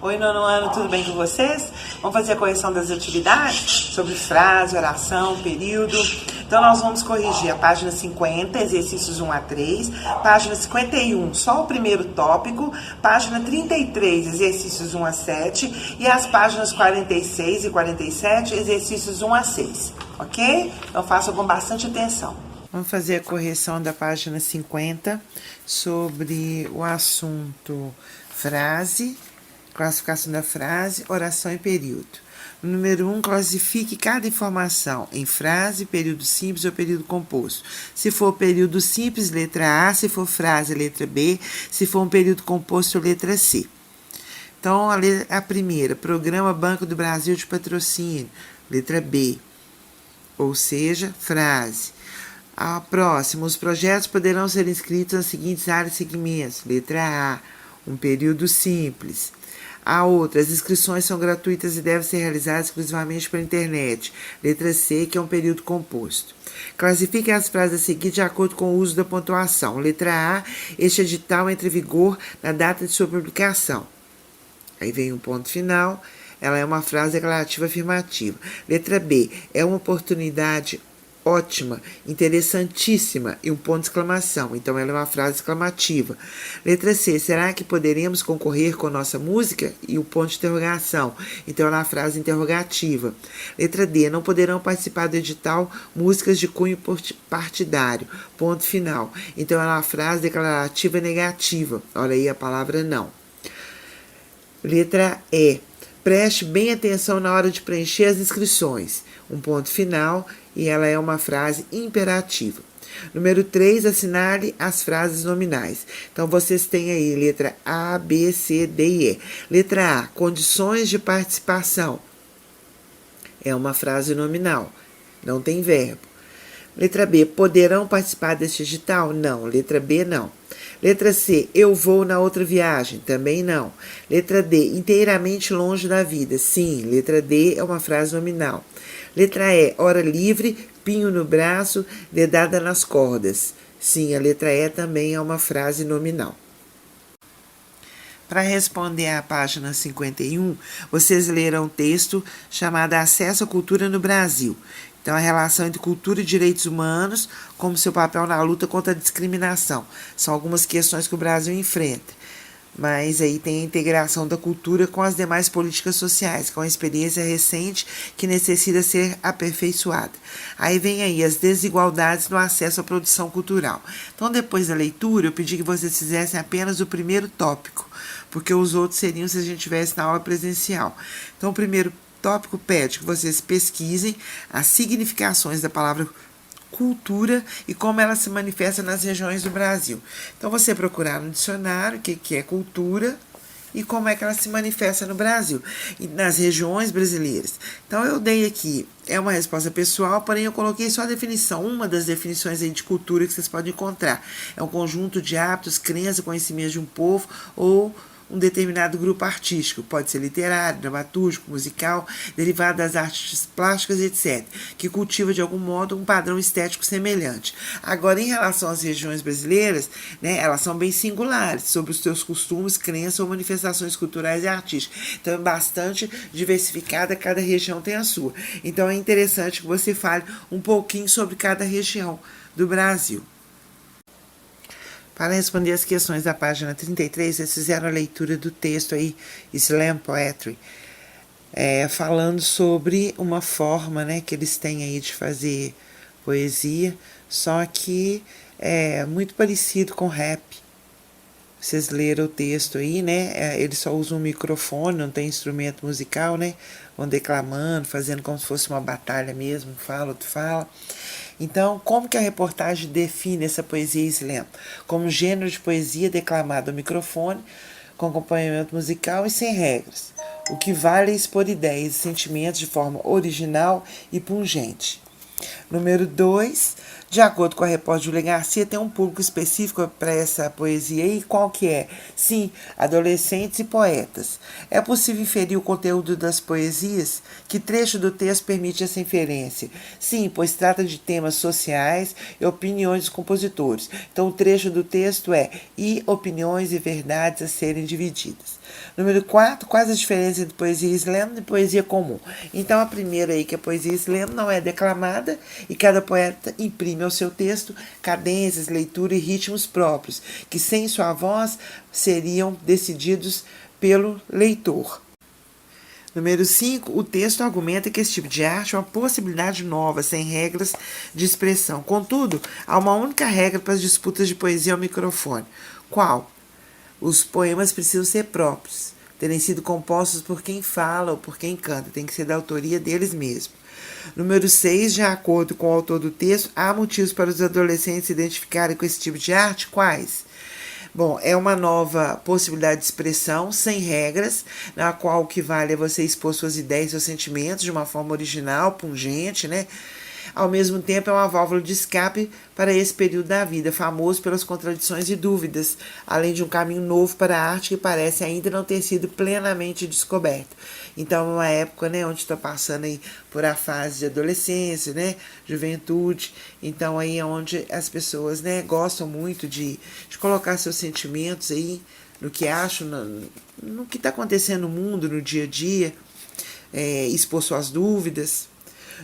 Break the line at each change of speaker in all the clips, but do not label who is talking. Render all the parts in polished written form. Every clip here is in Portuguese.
Oi, nono ano, tudo bem com vocês? Vamos fazer a correção das atividades sobre frase, oração, período. Então, nós vamos corrigir a página 50, exercícios 1 a 3, página 51, só o primeiro tópico, página 33, exercícios 1 a 7, e as páginas 46 e 47, exercícios 1 a 6, ok? Então, façam com bastante atenção. Vamos fazer a correção da página 50 sobre o assunto frase, classificação da frase, oração e período. No número 1, classifique cada informação em frase, período simples ou período composto. Se for período simples, letra A. Se for frase, letra B. Se for um período composto, letra C. Então, a primeira, Programa Banco do Brasil de Patrocínio, letra B. Ou seja, frase. A próxima, os projetos poderão ser inscritos nas seguintes áreas e segmentos. Letra A, um período simples. A outra, as inscrições são gratuitas e devem ser realizadas exclusivamente pela internet. Letra C, que é um período composto. Classifique as frases a seguir de acordo com o uso da pontuação. Letra A, este edital entra em vigor na data de sua publicação. Aí vem um ponto final. Ela é uma frase declarativa afirmativa. Letra B, é uma oportunidade ótima, interessantíssima e um ponto de exclamação. Então, ela é uma frase exclamativa. Letra C, será que poderemos concorrer com nossa música? E o ponto de interrogação. Então, ela é uma frase interrogativa. Letra D, não poderão participar do edital músicas de cunho partidário. Ponto final. Então, ela é uma frase declarativa negativa. Olha aí a palavra não. Letra E, preste bem atenção na hora de preencher as inscrições. Um ponto final e ela é uma frase imperativa. Número 3, assinale as frases nominais. Então, vocês têm aí letra A, B, C, D e E. Letra A, condições de participação. É uma frase nominal, não tem verbo. Letra B, poderão participar deste edital? Não. Letra B, não. Letra C, eu vou na outra viagem? Também não. Letra D, inteiramente longe da vida? Sim. Letra D é uma frase nominal. Letra E, hora livre, pinho no braço, dedada nas cordas? Sim, a letra E também é uma frase nominal. Para responder à página 51, vocês leram um texto chamado Acesso à Cultura no Brasil. Então, a relação entre cultura e direitos humanos, como seu papel na luta contra a discriminação. São algumas questões que o Brasil enfrenta. Mas aí tem a integração da cultura com as demais políticas sociais, que é uma experiência recente que necessita ser aperfeiçoada. Aí vem aí as desigualdades no acesso à produção cultural. Então, depois da leitura, eu pedi que vocês fizessem apenas o primeiro tópico, porque os outros seriam se a gente tivesse na aula presencial. Então, o primeiro tópico pede que vocês pesquisem as significações da palavra cultura e como ela se manifesta nas regiões do Brasil. Então, você procurar no dicionário o que é cultura e como é que ela se manifesta no Brasil e nas regiões brasileiras. Então, eu dei aqui, é uma resposta pessoal, porém eu coloquei só a definição, uma das definições aí de cultura que vocês podem encontrar. É um conjunto de hábitos, crenças, conhecimentos de um povo ou um determinado grupo artístico, pode ser literário, dramatúrgico, musical, derivado das artes plásticas, etc., que cultiva de algum modo um padrão estético semelhante. Agora, em relação às regiões brasileiras, né, elas são bem singulares, sobre os seus costumes, crenças ou manifestações culturais e artísticas. Então, é bastante diversificada, cada região tem a sua. Então, é interessante que você fale um pouquinho sobre cada região do Brasil. Para responder as questões da página 33, vocês fizeram a leitura do texto aí, Slam Poetry, falando sobre uma forma, né, que eles têm aí de fazer poesia, só que é muito parecido com rap. Vocês leram o texto aí, né? Eles só usam um microfone, não tem instrumento musical, né? Vão declamando, fazendo como se fosse uma batalha mesmo, um fala, outro fala. Então, como que a reportagem define essa poesia slam? Como gênero de poesia declamada ao microfone, com acompanhamento musical e sem regras. O que vale é expor ideias e sentimentos de forma original e pungente. Número 2, De acordo com a repórter Júlia Garcia, tem um público específico para essa poesia aí, qual que é? Sim, adolescentes e poetas. É possível inferir o conteúdo das poesias? Que trecho do texto permite essa inferência? Sim, pois trata de temas sociais e opiniões dos compositores. Então o trecho do texto é "e opiniões e verdades a serem divididas". Número 4, quais as diferenças entre poesia slam e poesia comum? Então a primeira aí, que a poesia slam não é declamada e cada poeta imprime ao seu texto cadências, leitura e ritmos próprios, que sem sua voz seriam decididos pelo leitor. Número 5, o texto argumenta que esse tipo de arte é uma possibilidade nova, sem regras de expressão. Contudo, há uma única regra para as disputas de poesia ao microfone. Qual? Os poemas precisam ser próprios, terem sido compostos por quem fala ou por quem canta, tem que ser da autoria deles mesmos. Número 6, de acordo com o autor do texto, há motivos para os adolescentes se identificarem com esse tipo de arte? Quais? Bom, é uma nova possibilidade de expressão, sem regras, na qual o que vale é você expor suas ideias e seus sentimentos de uma forma original, pungente, né? Ao mesmo tempo, é uma válvula de escape para esse período da vida, famoso pelas contradições e dúvidas, além de um caminho novo para a arte que parece ainda não ter sido plenamente descoberto. Então, é uma época, né, onde está passando aí por a fase de adolescência, né, juventude. Então, aí é onde as pessoas, né, gostam muito de colocar seus sentimentos aí no que acham, no que está acontecendo no mundo, no dia a dia, expor suas dúvidas.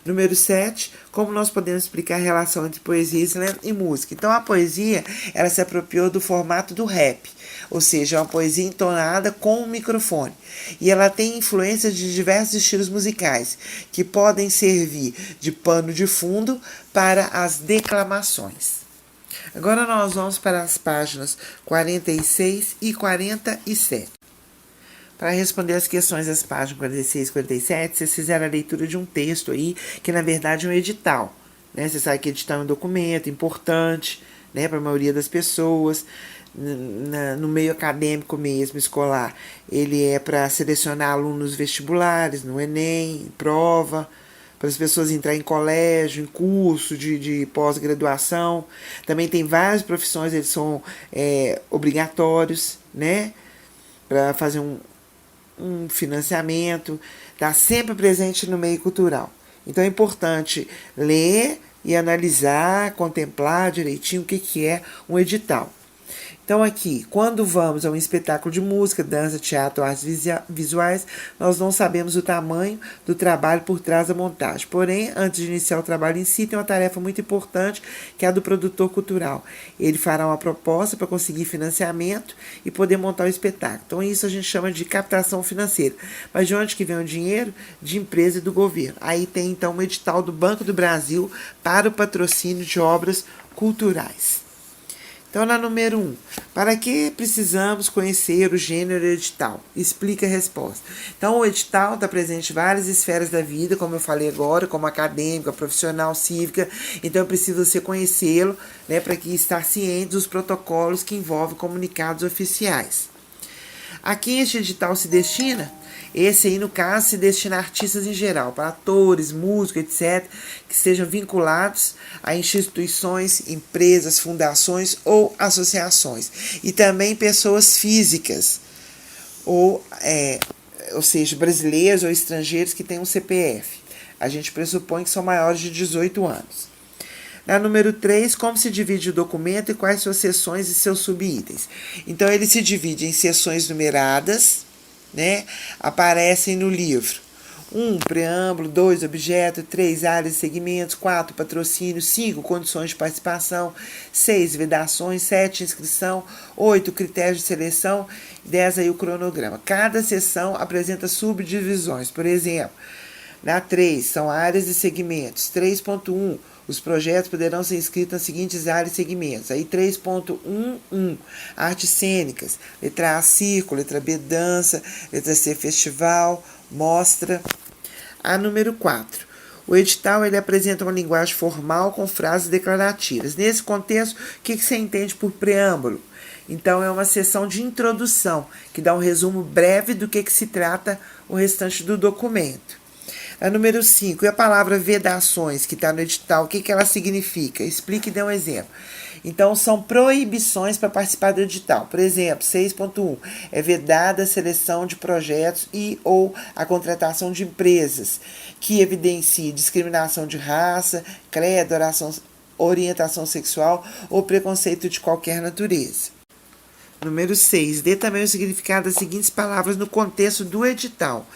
Número 7, como nós podemos explicar a relação entre poesia e música? Então, a poesia, ela se apropriou do formato do rap, ou seja, é uma poesia entonada com um microfone. E ela tem influências de diversos estilos musicais, que podem servir de pano de fundo para as declamações. Agora nós vamos para as páginas 46 e 47. Para responder as questões das páginas 46 e 47, vocês fizeram a leitura de um texto aí, que na verdade é um edital. Né? Você sabe que edital é um documento importante, né, para a maioria das pessoas, no meio acadêmico mesmo, escolar. Ele é para selecionar alunos vestibulares, no Enem, prova, para as pessoas entrarem em colégio, em curso de pós-graduação. Também tem várias profissões, eles são obrigatórios, né, para fazer um financiamento, está sempre presente no meio cultural. Então é importante ler e analisar, contemplar direitinho o que é um edital. Então aqui, quando vamos a um espetáculo de música, dança, teatro, artes visuais, nós não sabemos o tamanho do trabalho por trás da montagem. Porém, antes de iniciar o trabalho em si, tem uma tarefa muito importante, que é a do produtor cultural. Ele fará uma proposta para conseguir financiamento e poder montar o espetáculo. Então isso a gente chama de captação financeira. Mas de onde que vem o dinheiro? De empresa e do governo. Aí tem então um edital do Banco do Brasil para o patrocínio de obras culturais. Então, na número 1, para que precisamos conhecer o gênero edital? Explica a resposta. Então, o edital está presente em várias esferas da vida, como eu falei agora, como acadêmica, profissional, cívica. Então, é preciso você conhecê-lo, né, para que estar ciente dos protocolos que envolvem comunicados oficiais. A quem este edital se destina? Esse aí, no caso, se destina a artistas em geral, para atores, músicos, etc., que estejam vinculados a instituições, empresas, fundações ou associações. E também pessoas físicas, ou seja, brasileiros ou estrangeiros que têm um CPF. A gente pressupõe que são maiores de 18 anos. Na número 3, como se divide o documento e quais suas seções e seus subitens. Então, ele se divide em seções numeradas, né? Aparecem no livro. 1, preâmbulo. 2, objeto. 3, áreas e segmentos. 4, patrocínio. 5, condições de participação. 6, vedações. 7, inscrição. 8, critérios de seleção. 10, aí o cronograma. Cada seção apresenta subdivisões. Por exemplo, na 3, são áreas e segmentos. 3.1, os projetos poderão ser inscritos nas seguintes áreas e segmentos. Aí 3.11, artes cênicas. Letra A, círculo. Letra B, dança. Letra C, festival, mostra. A número 4. O edital ele apresenta uma linguagem formal com frases declarativas. Nesse contexto, o que você entende por preâmbulo? Então, é uma sessão de introdução, que dá um resumo breve do que se trata o restante do documento. A número 5, e a palavra vedações, que está no edital, o que ela significa? Explique e dê um exemplo. Então, são proibições para participar do edital. Por exemplo, 6.1, é vedada a seleção de projetos e ou a contratação de empresas que evidencie discriminação de raça, credo, orientação sexual ou preconceito de qualquer natureza. Número 6, dê também o significado das seguintes palavras no contexto do edital.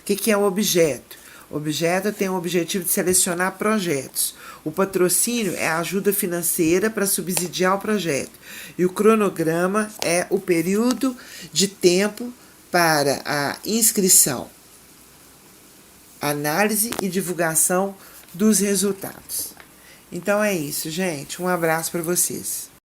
O que é o objeto? O objeto tem o objetivo de selecionar projetos. O patrocínio é a ajuda financeira para subsidiar o projeto. E o cronograma é o período de tempo para a inscrição, análise e divulgação dos resultados. Então é isso, gente. Um abraço para vocês.